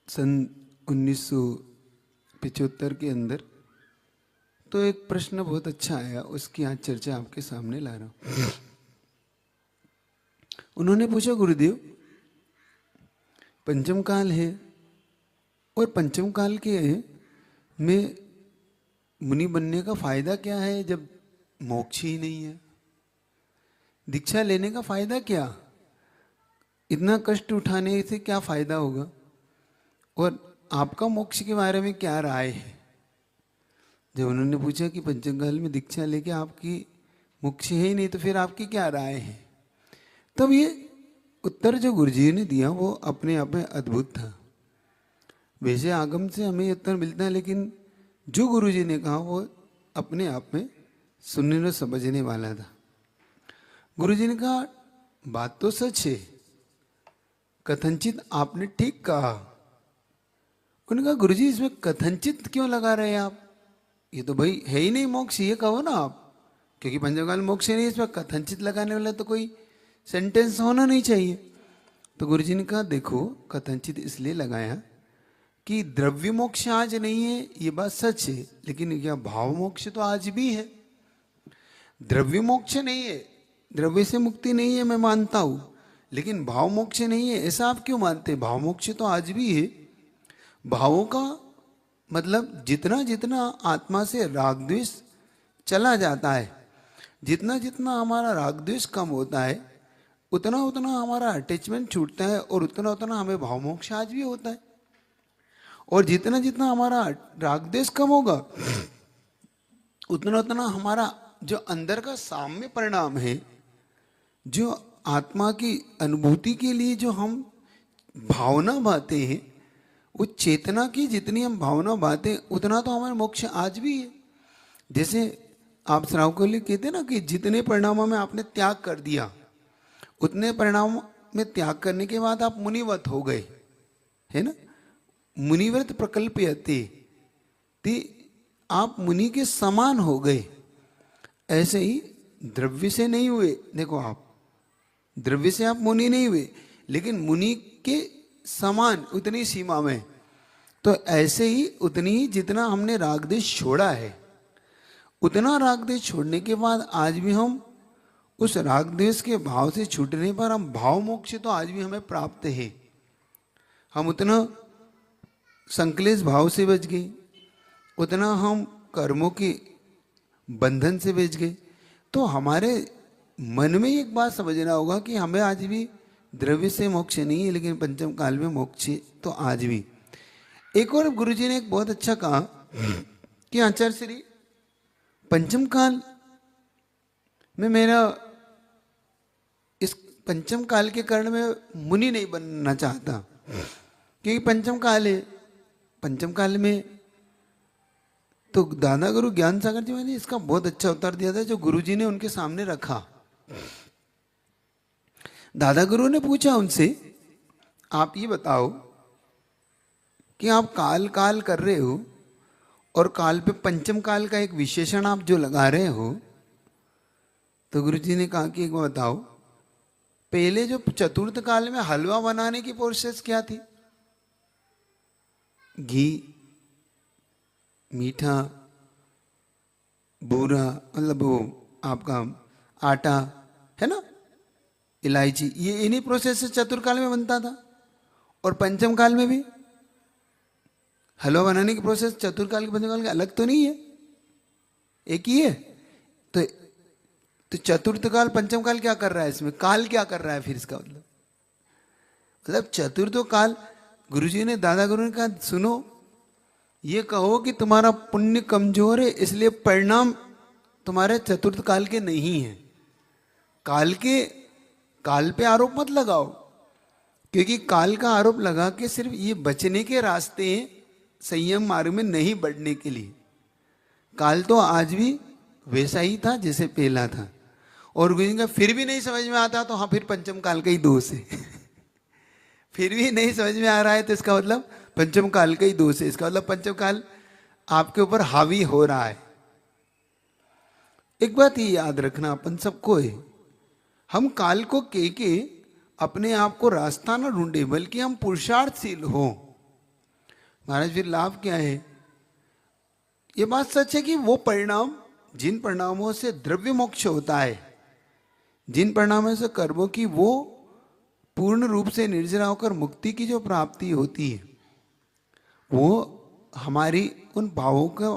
सन 1975 के अंदर तो एक प्रश्न बहुत अच्छा आया, उसकी आज चर्चा आपके सामने ला रहा हूं। उन्होंने पूछा, गुरुदेव पंचम काल है और पंचम काल के में मुनि बनने का फायदा क्या है जब मोक्ष ही नहीं है? दीक्षा लेने का फायदा क्या? इतना कष्ट उठाने से क्या फायदा होगा? और आपका मोक्ष के बारे में क्या राय है? जब उन्होंने पूछा कि पंचम काल में दीक्षा लेके आपकी मोक्ष है ही नहीं तो फिर आपकी क्या राय है, तब ये उत्तर जो गुरुजी ने दिया वो अपने आप में अद्भुत था। वैसे आगम से हमें उत्तर मिलता है, लेकिन जो गुरुजी ने कहा वो अपने आप में सुनने और समझने वाला था। गुरुजी ने कहा, बात तो सच है, कथनचित आपने ठीक कहा। उन्होंने कहा, गुरुजी इसमें कथनचित क्यों लगा रहे हैं आप? ये तो भाई है ही नहीं मोक्ष, ये कहो ना आप, क्योंकि पंचमकाल मोक्ष नहीं, इसमें कथनचित लगाने वाला तो कोई सेंटेंस होना नहीं चाहिए। तो गुरुजी ने कहा, देखो कथनचित इसलिए लगाया कि द्रव्य मोक्ष आज नहीं है, ये बात सच है, लेकिन क्या भाव मोक्ष तो आज भी है। द्रव्य मोक्ष नहीं है, द्रव्य से मुक्ति नहीं है, मैं मानता हूं, लेकिन भाव मोक्ष नहीं है, ऐसा आप क्यों मानते हैं? भाव मोक्ष तो आज भी है। भावों का मतलब जितना जितना आत्मा से राग द्वेष चला जाता है, जितना जितना हमारा राग द्वेष कम होता है, उतना उतना हमारा अटैचमेंट छूटता है और उतना उतना हमें भाव मोक्ष आज भी होता है। और जितना जितना हमारा राग द्वेष कम होगा, उतना उतना हमारा जो अंदर का साम्य परिणाम है, जो आत्मा की अनुभूति के लिए जो हम भावना बातें हैं, वो चेतना की जितनी हम भावना बातें, उतना तो हमारा मोक्ष आज भी है। जैसे आप श्रावक को लिए कहते हैं ना कि जितने परिणामों में आपने त्याग कर दिया, उतने परिणाम में त्याग करने के बाद आप मुनिवत हो गए, है ना। मुनिव्रत प्रकल्पयते, आप मुनि के समान हो गए। ऐसे ही द्रव्य से नहीं हुए, देखो आप द्रव्य से आप मुनि नहीं हुए, लेकिन मुनि के समान उतनी सीमा में। तो ऐसे ही उतनी ही जितना हमने राग द्वेष छोड़ा है, उतना राग द्वेष छोड़ने के बाद आज भी हम उस राग द्वेष के भाव से छूटने पर हम भाव मोक्ष तो आज भी हमें प्राप्त है। हम उतना संकलेश भाव से बच गए, उतना हम कर्मों के बंधन से बच गए। तो हमारे मन में एक बात समझना होगा कि हमें आज भी द्रव्य से मोक्ष नहीं है, लेकिन पंचम काल में मोक्ष तो आज भी। एक और गुरुजी ने एक बहुत अच्छा कहा कि आचार्य श्री, पंचम काल में मेरा इस पंचम काल के कारण में मुनि नहीं बनना चाहता, क्योंकि पंचम काल है। पंचम काल में तो दादा गुरु ज्ञान सागर जी ने इसका बहुत अच्छा उत्तर दिया था, जो गुरुजी ने उनके सामने रखा। दादा गुरु ने पूछा उनसे, आप ये बताओ कि आप काल काल कर रहे हो और काल पे पंचम काल का एक विशेषण आप जो लगा रहे हो, तो गुरुजी ने कहा कि एक बार बताओ, पहले जो चतुर्थ काल में हलवा बनाने की प्रोसेस क्या थी? घी, मीठा, बूरा, मतलब वो आपका आटा, है ना, इलायची, ये इन्हीं प्रोसेस से चतुर्काल में बनता था। और पंचम काल में भी हलवा बनाने की प्रोसेस चतुर्काल के पंचम काल के अलग तो नहीं है, एक ही है। तो चतुर्थ काल पंचम काल क्या कर रहा है इसमें? काल क्या कर रहा है फिर इसका मतलब चतुर्थ काल, गुरुजी ने, दादा गुरु ने कहा, सुनो, ये कहो कि तुम्हारा पुण्य कमजोर है, इसलिए परिणाम तुम्हारे चतुर्थ काल के नहीं है। काल पे आरोप मत लगाओ, क्योंकि काल का आरोप लगा के सिर्फ ये बचने के रास्ते हैं, संयम मार्ग में नहीं बढ़ने के लिए। काल तो आज भी वैसा ही था जैसे पहला था। और गुरुजी का फिर भी नहीं समझ में आता, तो हाँ, फिर पंचम काल का ही दोष है। फिर भी नहीं समझ में आ रहा है तो इसका मतलब पंचम काल का ही दोष है। इसका मतलब पंचम काल आपके ऊपर हावी हो रहा है। एक बात ये याद रखना अपन सबको है, हम काल को के अपने आप को रास्ता ना ढूंढे, बल्कि हम पुरुषार्थशील हो। महाराज फिर लाभ क्या है? ये बात सच है कि वो परिणाम, जिन परिणामों से द्रव्य मोक्ष होता है, जिन परिणामों से कर्मों की वो पूर्ण रूप से निर्जरा होकर मुक्ति की जो प्राप्ति होती है, वो हमारी उन भावों को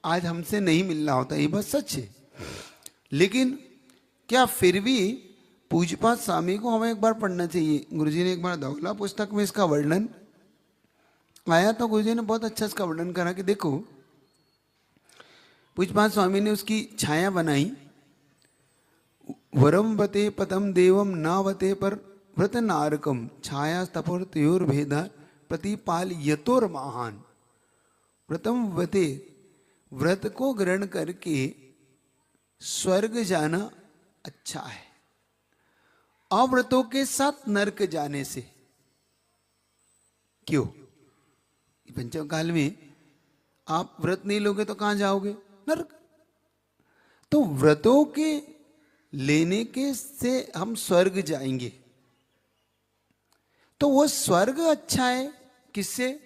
आज हमसे नहीं मिल रहा होता, ये बात सच है। लेकिन क्या फिर भी पूज्यपाद स्वामी को हमें एक बार पढ़ना चाहिए। गुरुजी ने एक बार धौला पुस्तक में इसका वर्णन आया, तो गुरुजी ने बहुत अच्छा इसका वर्णन करा कि देखो, पूज्यपाद स्वामी ने उसकी छाया बनाई। वरम वते पतम देवम ना वते पर व्रत नारकम छाया तपोर तयोर भेदा प्रतिपाल यतोर महान। व्रतम वते, व्रत को ग्रहण करके स्वर्ग जाना अच्छा है, अव्रतों के साथ नरक जाने से। क्यों? पंचम काल में आप व्रत नहीं लोगे तो कहां जाओगे? नरक। तो व्रतों के लेने के से हम स्वर्ग जाएंगे, तो वो स्वर्ग अच्छा है किससे?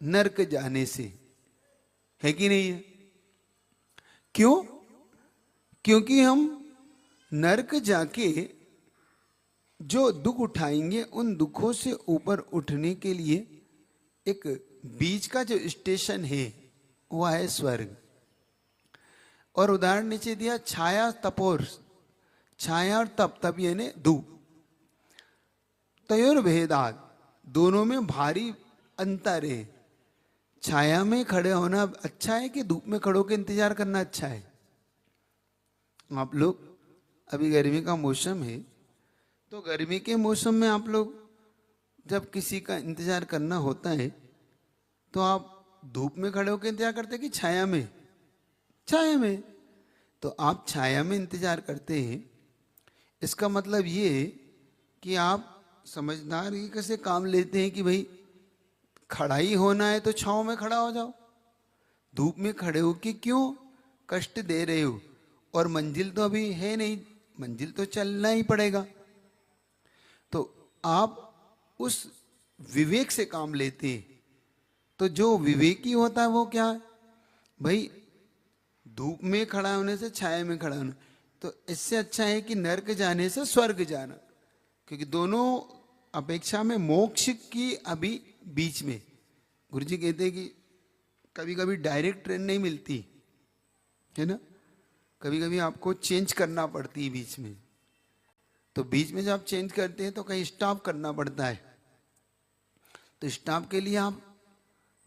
नरक जाने से, है कि नहीं है? क्यों? क्योंकि हम नरक जाके जो दुख उठाएंगे, उन दुखों से ऊपर उठने के लिए एक बीच का जो स्टेशन है वो है स्वर्ग। और उदाहरण नीचे दिया छाया तपोर, छाया और तप, तप यानी धूप, तयोर भेदात, दोनों में भारी अंतर है। छाया में खड़े होना अच्छा है कि धूप में खड़े होकर इंतजार करना अच्छा है? आप लोग, अभी गर्मी का मौसम है, तो गर्मी के मौसम में आप लोग जब किसी का इंतजार करना होता है तो आप धूप में खड़े होकर इंतजार करते हैं कि छाया में? छाया में। तो आप छाया में इंतजार करते हैं, इसका मतलब ये है कि आप समझदारी से काम लेते हैं कि भाई खड़ा ही होना है तो छांव में खड़ा हो जाओ। धूप में खड़े हो कि क्यों कष्ट दे रहे हो? और मंजिल तो अभी है नहीं, मंजिल तो चलना ही पड़ेगा। तो आप उस विवेक से काम लेते हैं। तो जो विवेकी होता है वो क्या है भाई? धूप में खड़ा होने से छाया में खड़ा होना, तो इससे अच्छा है कि नरक जाने से स्वर्ग जाना, क्योंकि दोनों अपेक्षा में मोक्ष की अभी बीच में। गुरुजी कहते हैं कि कभी कभी डायरेक्ट ट्रेन नहीं मिलती है ना, कभी कभी आपको चेंज करना पड़ती है बीच में। तो बीच में जब आप चेंज करते हैं तो कहीं स्टॉप करना पड़ता है। तो स्टॉप के लिए आप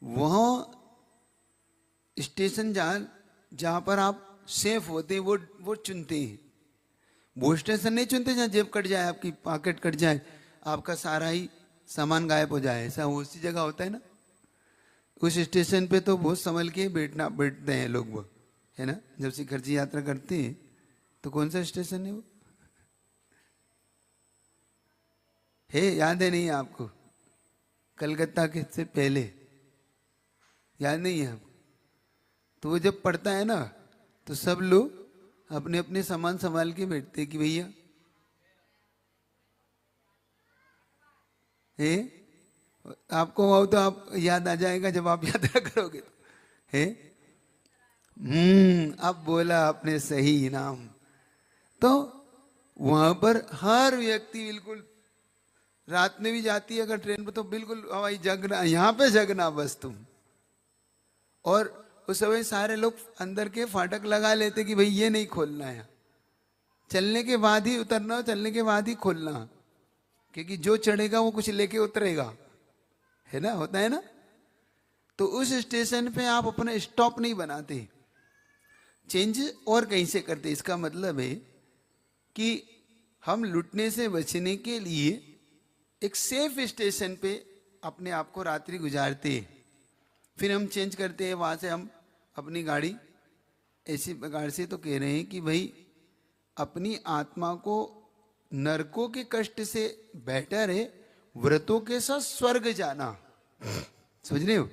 वह स्टेशन जहां पर आप सेफ होते हैं वो चुनते हैं। वो स्टेशन नहीं चुनते जहां जेब कट जाए, आपकी पॉकेट कट जाए, आपका सारा ही सामान गायब हो जाए। ऐसा उसी जगह होता है ना। उस स्टेशन पे तो बहुत संभल के बैठते हैं लोग, वो है ना। जब शिखर जी यात्रा करते हैं तो कौन सा स्टेशन है वो? है, याद है नहीं आपको? कलकत्ता के से पहले याद नहीं है आपको? तो वो जब पड़ता है ना तो सब लोग अपने अपने सामान संभाल के बैठते कि भैया है। आपको वो तो आप याद आ जाएगा जब आप यात्रा करोगे तो, है। अब बोला आपने सही नाम। तो वहां पर हर व्यक्ति बिल्कुल, रात में भी जाती है अगर ट्रेन पे तो बिल्कुल हवाई जगना, यहाँ पे जगना बस तुम। और उस समय सारे लोग अंदर के फाटक लगा लेते कि भाई ये नहीं खोलना है, चलने के बाद ही उतरना, चलने के बाद ही खोलना, क्योंकि जो चढ़ेगा वो कुछ लेके उतरेगा, है ना, होता है ना। तो उस स्टेशन पे आप अपना स्टॉप नहीं बनाते, चेंज और कहीं से करते। इसका मतलब है कि हम लुटने से बचने के लिए एक सेफ स्टेशन पे अपने आप को रात्रि गुजारते हैं, फिर हम चेंज करते हैं वहां से हम अपनी गाड़ी। ऐसी प्रकार से तो कह रहे हैं कि भाई अपनी आत्मा को नरकों के कष्ट से बेटर है व्रतों के साथ स्वर्ग जाना। समझ रहे हो?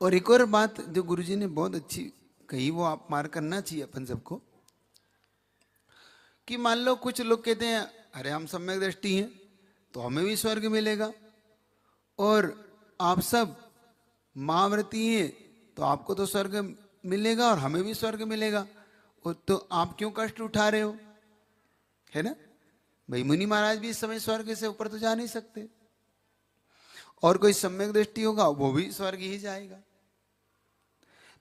और एक और बात जो गुरुजी ने बहुत अच्छी कही, वो आप मार करना चाहिए अपन सबको, कि मान लो कुछ लोग कहते हैं अरे हम सम्यक दृष्टि हैं तो हमें भी स्वर्ग मिलेगा, और आप सब महाव्रती हैं तो आपको तो स्वर्ग मिलेगा और हमें भी स्वर्ग मिलेगा, तो आप क्यों कष्ट उठा रहे हो, है ना। भाई मुनि महाराज भी इस समय स्वर्ग से ऊपर तो जा नहीं सकते, और कोई सम्यक दृष्टि होगा वो भी स्वर्ग ही जाएगा।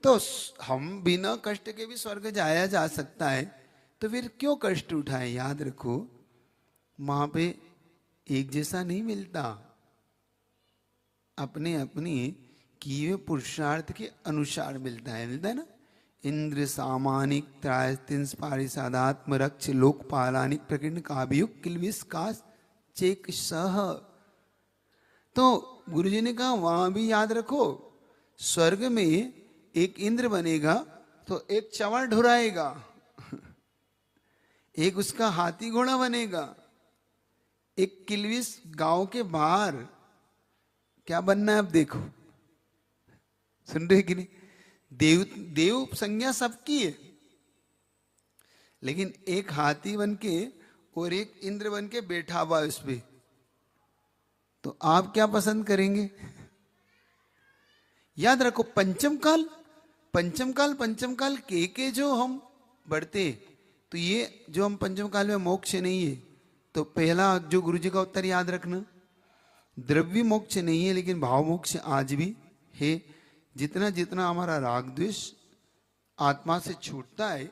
तो हम बिना कष्ट के भी स्वर्ग जाया जा सकता है, तो फिर क्यों कष्ट उठाए। याद रखो वहां पे एक जैसा नहीं मिलता, अपने अपने किए हुए पुरुषार्थ के अनुसार मिलता है ना। इंद्र सामानिक त्रायस्तिंस पारिसादात्म रक्ष लोकपालानिक प्रकीर्ण काभियुग किलविस का चेक सह। तो गुरुजी ने कहा वहां भी याद रखो, स्वर्ग में एक इंद्र बनेगा तो एक चंवर ढुराएगा, एक उसका हाथी घोड़ा बनेगा, एक किलविस गांव के बाहर क्या बनना है अब देखो, सुन रहे कि नहीं। देव देव संज्ञा सबकी है, लेकिन एक हाथी बन के और एक इंद्र बन के बैठा हुआ उस पे, तो आप क्या पसंद करेंगे। याद रखो पंचम काल पंचम काल के जो हम बढ़ते, तो ये जो हम पंचम काल में मोक्ष नहीं है, तो पहला जो गुरु जी का उत्तर याद रखना, द्रव्य मोक्ष नहीं है लेकिन भाव मोक्ष आज भी है। जितना जितना हमारा राग द्वेष आत्मा से छूटता है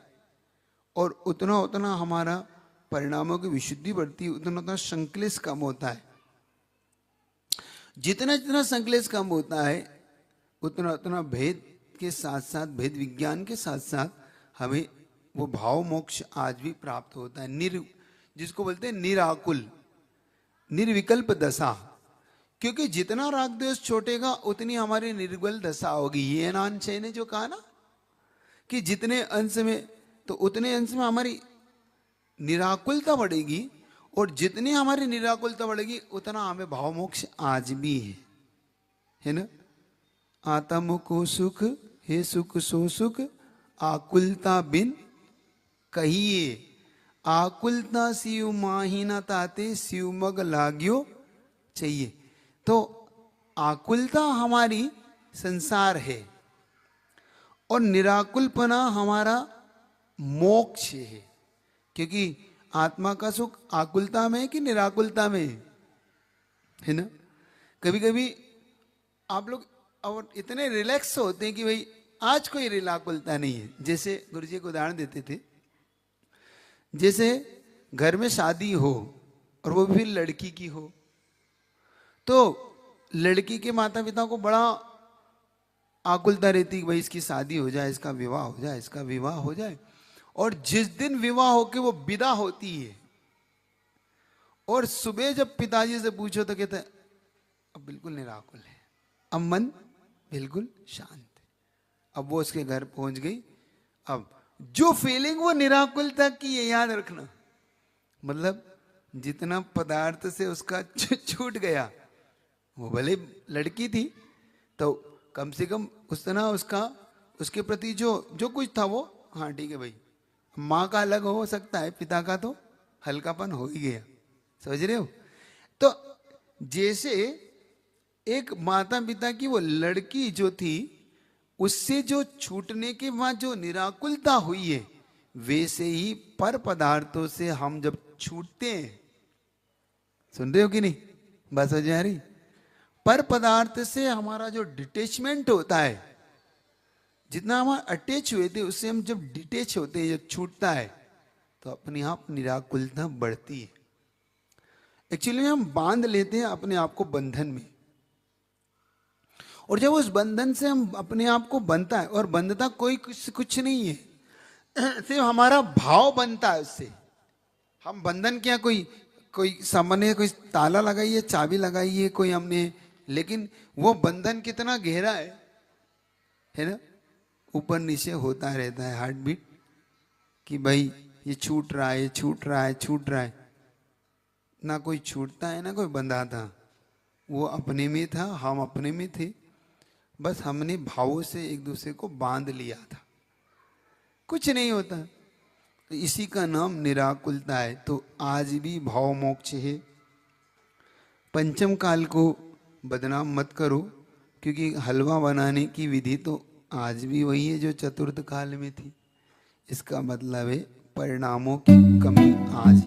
और उतना उतना हमारा परिणामों की विशुद्धि बढ़ती है, उतना उतना संक्लेश कम होता है। जितना जितना संक्लेश कम होता है उतना उतना भेद के साथ साथ, भेद विज्ञान के साथ साथ हमें वो भाव मोक्ष आज भी प्राप्त होता है। जिसको बोलते हैं निराकुल निर्विकल्प दशा, क्योंकि जितना राग द्वेष छोटेगा उतनी हमारी निर्बल दशा होगी। ये नानचय ने जो कहा ना कि जितने अंश में, तो उतने अंश में हमारी निराकुलता बढ़ेगी, और जितनी हमारी निराकुलता बढ़ेगी उतना हमें भाव मोक्ष आज भी है ना। आत्म को सुख हे सुख सो सुख आकुलता बिन कहिए, आकुलता शिव माहीना ताते शिव मग लाग्यो चाहिए। तो आकुलता हमारी संसार है और निराकुलपना हमारा मोक्ष है, क्योंकि आत्मा का सुख आकुलता में है कि निराकुलता में है ना। कभी कभी आप लोग और इतने रिलैक्स होते हैं कि भाई आज कोई निराकुलता नहीं है। जैसे गुरुजी को उदाहरण देते थे, जैसे घर में शादी हो और वो भी लड़की की हो, तो लड़की के माता पिता को बड़ा आकुलता रहती है कि भाई इसकी शादी हो जाए, इसका विवाह हो जाए, इसका विवाह हो जाए। और जिस दिन विवाह होके वो विदा होती है और सुबह जब पिताजी से पूछो तो कहते अब बिल्कुल निराकुल है, अब मन बिल्कुल शांत है। अब वो उसके घर पहुंच गई, अब जो फीलिंग वो निराकुलता की है, याद रखना, मतलब जितना पदार्थ से उसका छूट गया, वो भले लड़की थी तो कम से कम उस तरह उसका उसके प्रति जो जो कुछ था वो, हाँ ठीक है भाई, माँ का अलग हो सकता है, पिता का तो हल्कापन हो ही गया, समझ रहे हो। तो जैसे एक माता पिता की वो लड़की जो थी, उससे जो छूटने के बाद जो निराकुलता हुई है, वैसे ही पर पदार्थों से हम जब छूटते हैं, सुन रहे हो कि नहीं, बस हो जा रही, पर पदार्थ से हमारा जो डिटेचमेंट होता है, जितना हम अटैच हुए थे उससे हम जब डिटेच होते हैं, जब छूटता है, तो अपने आप निराकुलता बढ़ती है। एक्चुअली हम बांध लेते हैं अपने आप को बंधन में, और जब उस बंधन से हम अपने आप को बंधता है, और बंधता कोई कुछ नहीं है, सिर्फ हमारा भाव बनता है उससे। हम बंधन क्या कोई कोई सामान्य कोई ताला लगाइए, चाबी लगाइए कोई हमने, लेकिन वो बंधन कितना गहरा है ना, ऊपर नीचे होता रहता है हार्ट बीट, कि भाई ये छूट रहा है, छूट रहा है, छूट रहा है। ना कोई छूटता है ना कोई बंधा था, वो अपने में था, हम अपने में थे, बस हमने भावों से एक दूसरे को बांध लिया था, कुछ नहीं होता। तो इसी का नाम निराकुलता है। तो आज भी भाव मोक्ष है। पंचम काल को बदनाम मत करो, क्योंकि हलवा बनाने की विधि तो आज भी वही है जो चतुर्थ काल में थी। इसका मतलब है परिणामों की कमी आज